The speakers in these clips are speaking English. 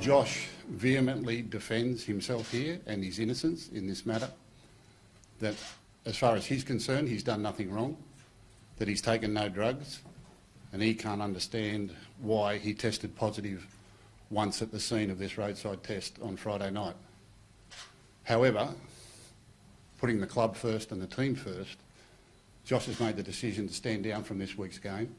Josh vehemently defends himself here and his innocence in this matter, that as far as he's concerned, he's done nothing wrong, that he's taken no drugs, and he can't understand why he tested positive once at the scene of this roadside test on Friday night. However, putting the club first and the team first, Josh has made the decision to stand down from this week's game,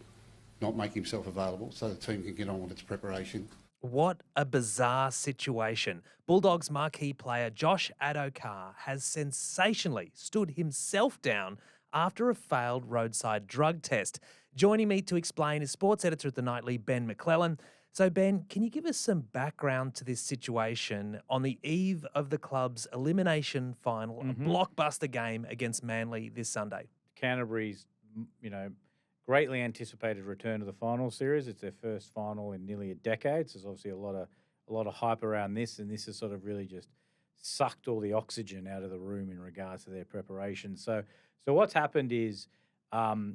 not make himself available so the team can get on with its preparation. What a bizarre situation. Bulldogs marquee player Josh Addo-Carr has sensationally stood himself down after a failed roadside drug test. Joining me to explain is sports editor at The Nightly, Ben McClellan. So, Ben, can you give us some background to this situation on the eve of the club's elimination final, a blockbuster game against Manly this Sunday? Canterbury's, greatly anticipated return to the final series. It's their first final in nearly a decade. So there's obviously a lot of hype around this, and this has sort of really just sucked all the oxygen out of the room in regards to their preparation. So what's happened is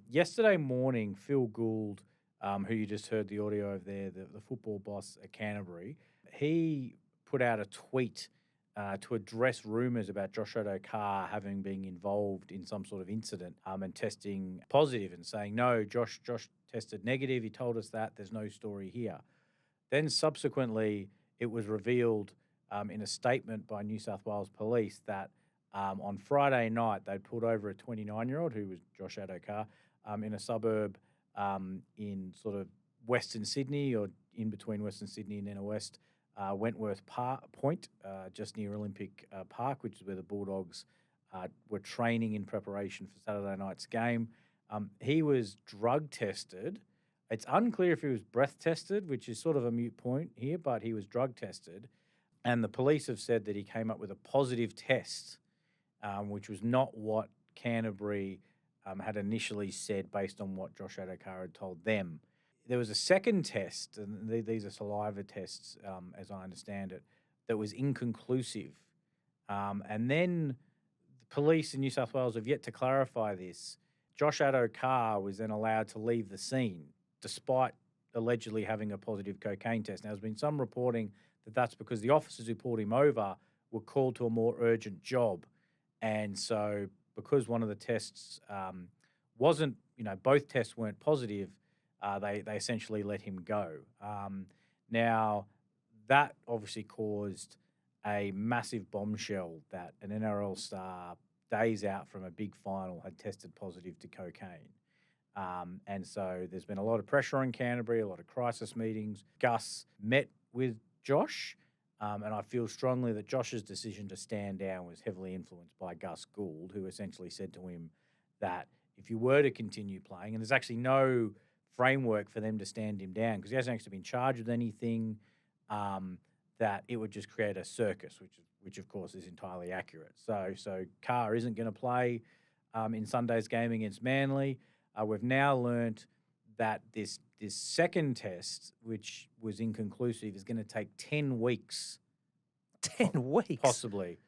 yesterday morning, Phil Gould, who you just heard the audio of there, the football boss at Canterbury, he put out a tweet to address rumours about Josh Addo-Carr having been involved in some sort of incident and testing positive and saying, no, Josh tested negative. He told us that. There's no story here. Then subsequently, it was revealed in a statement by New South Wales Police that on Friday night, they'd pulled over a 29-year-old who was Josh Addo-Carr in a suburb in sort of Western Sydney or in between Western Sydney and inner West, Wentworth Point, just near Olympic Park, which is where the Bulldogs were training in preparation for Saturday night's game. He was drug tested. It's unclear if he was breath tested, which is sort of a moot point here, but he was drug tested. And the police have said that he came up with a positive test, which was not what Canterbury had initially said based on what Josh Addo-Carr had told them. There was a second test, and these are saliva tests, as I understand it, that was inconclusive. And then the police in New South Wales have yet to clarify this. Josh Addo-Carr was then allowed to leave the scene, despite allegedly having a positive cocaine test. Now, there's been some reporting that that's because the officers who pulled him over were called to a more urgent job. And so because one of the tests wasn't, both tests weren't positive, they essentially let him go. Now, that obviously caused a massive bombshell that an NRL star, days out from a big final, had tested positive to cocaine. And so there's been a lot of pressure on Canterbury, a lot of crisis meetings. Gus met with Josh, and I feel strongly that Josh's decision to stand down was heavily influenced by Gus Gould, who essentially said to him that if you were to continue playing, and there's actually no framework for them to stand him down because he hasn't actually been charged with anything, that it would just create a circus, which of course is entirely accurate. So Carr isn't going to play in Sunday's game against Manly. We've now learnt that this second test, which was inconclusive, is going to take 10 weeks. 10 weeks? Possibly,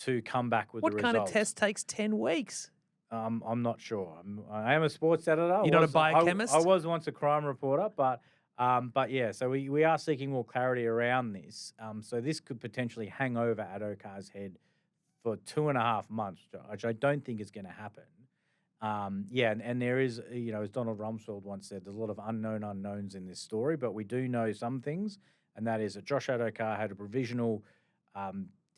to come back with the results. What kind of test takes 10 weeks? I'm not sure. I am a sports editor. You're not a biochemist? I was once a crime reporter, but yeah, so we are seeking more clarity around this. So this could potentially hang over Addo-Carr's head for 2.5 months, which I don't think is going to happen. And there is, as Donald Rumsfeld once said, there's a lot of unknown unknowns in this story, but we do know some things, and that is that Josh Addo-Carr had a provisional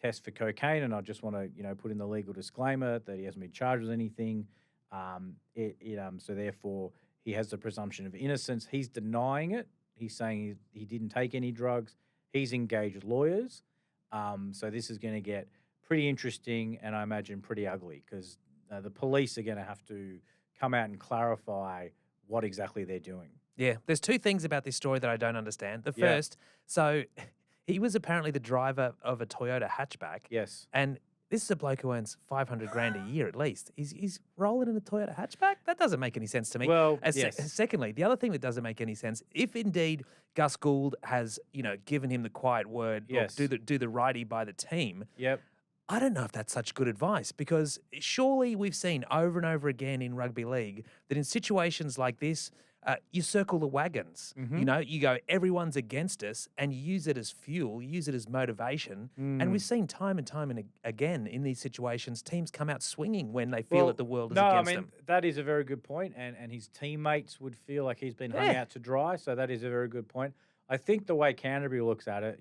test for cocaine, and I just want to, put in the legal disclaimer that he hasn't been charged with anything. So therefore, he has the presumption of innocence. He's denying it. He's saying he didn't take any drugs. He's engaged lawyers. So this is going to get pretty interesting, and I imagine pretty ugly because the police are going to have to come out and clarify what exactly they're doing. Yeah, there's two things about this story that I don't understand. The first, so he was apparently the driver of a Toyota hatchback. Yes. And this is a bloke who earns $500,000 a year at least. He's rolling in a Toyota hatchback? That doesn't make any sense to me. Well, yes. Secondly, the other thing that doesn't make any sense, if indeed Gus Gould has, given him the quiet word, yes, or do the righty by the team. Yep. I don't know if that's such good advice because surely we've seen over and over again in rugby league that in situations like this, you circle the wagons. Mm-hmm. You know, you go, everyone's against us, and you use it as fuel, you use it as motivation. And we've seen time and time and again in these situations, teams come out swinging when they feel that the world is against them. That is a very good point, and his teammates would feel like he's been hung out to dry. So that is a very good point. I think the way Canterbury looks at it,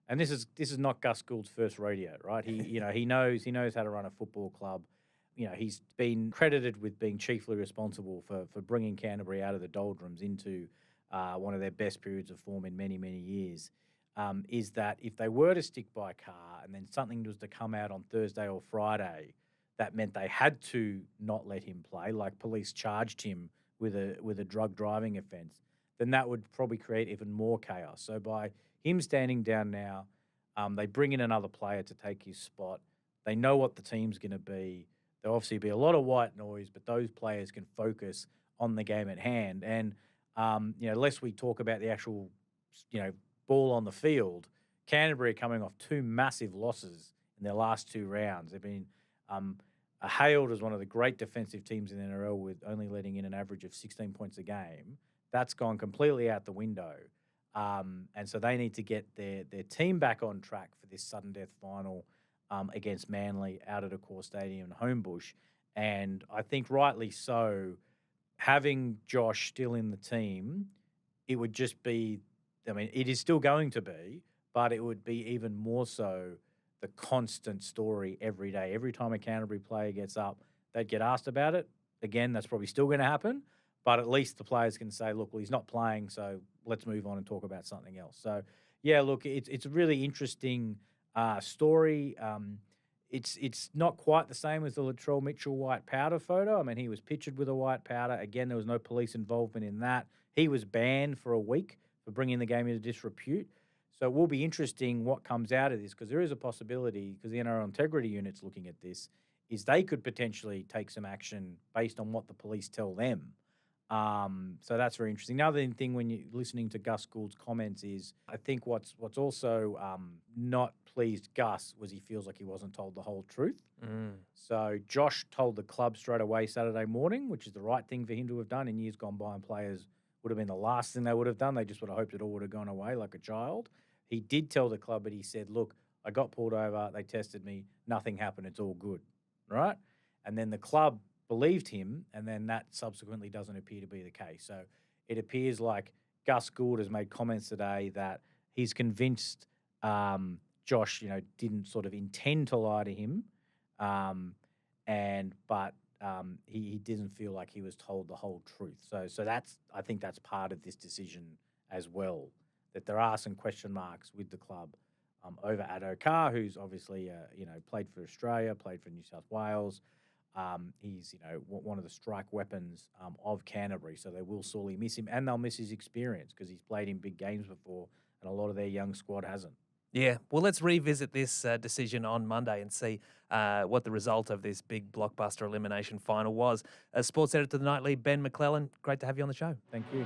and this is not Gus Gould's first rodeo, right? He knows how to run a football club. He's been credited with being chiefly responsible for bringing Canterbury out of the doldrums into one of their best periods of form in many, many years. Is that if they were to stick by Carr and then something was to come out on Thursday or Friday, that meant they had to not let him play, like police charged him with a drug driving offence, then that would probably create even more chaos. So by him standing down now, they bring in another player to take his spot. They know what the team's going to be. There'll obviously be a lot of white noise, but those players can focus on the game at hand. And, lest we talk about the actual, ball on the field, Canterbury are coming off 2 massive losses in their last 2 rounds. They've been hailed as one of the great defensive teams in the NRL with only letting in an average of 16 points a game. That's gone completely out the window. And so they need to get their team back on track for this sudden death final against Manly out at Accor Stadium in Homebush. And I think rightly so, having Josh still in the team, it would just be, it is still going to be, but it would be even more so the constant story every day. Every time a Canterbury player gets up, they'd get asked about it. Again, that's probably still going to happen, but at least the players can say, look, well, he's not playing, so let's move on and talk about something else. So, yeah, look, it's a really interesting story. It's not quite the same as the Latrell Mitchell white powder photo. He was pictured with a white powder. Again, there was no police involvement in that. He was banned for a week for bringing the game into disrepute. So it will be interesting what comes out of this, because there is a possibility, because the NRL Integrity Unit's looking at this, is they could potentially take some action based on what the police tell them. So that's very interesting. Another thing when you're listening to Gus Gould's comments is, I think what's also not pleased Gus was he feels like he wasn't told the whole truth. So Josh told the club straight away Saturday morning, which is the right thing for him to have done. In years gone by, and players would have been the last thing they would have done. They just would have hoped it all would have gone away like a child. He did tell the club, but he said, look, I got pulled over, they tested me, nothing happened, it's all good, right? And then the club believed him, and then that subsequently doesn't appear to be the case. So it appears like Gus Gould has made comments today that he's convinced Josh, didn't sort of intend to lie to him, but he didn't feel like he was told the whole truth. So I think that's part of this decision as well, that there are some question marks with the club over Addo-Carr, who's obviously played for Australia, played for New South Wales. He's one of the strike weapons of Canterbury, so they will sorely miss him, and they'll miss his experience because he's played in big games before, and a lot of their young squad hasn't. Yeah, well, let's revisit this decision on Monday and see what the result of this big blockbuster elimination final was. Sports editor of the Nightly, Ben McClellan, great to have you on the show. Thank you.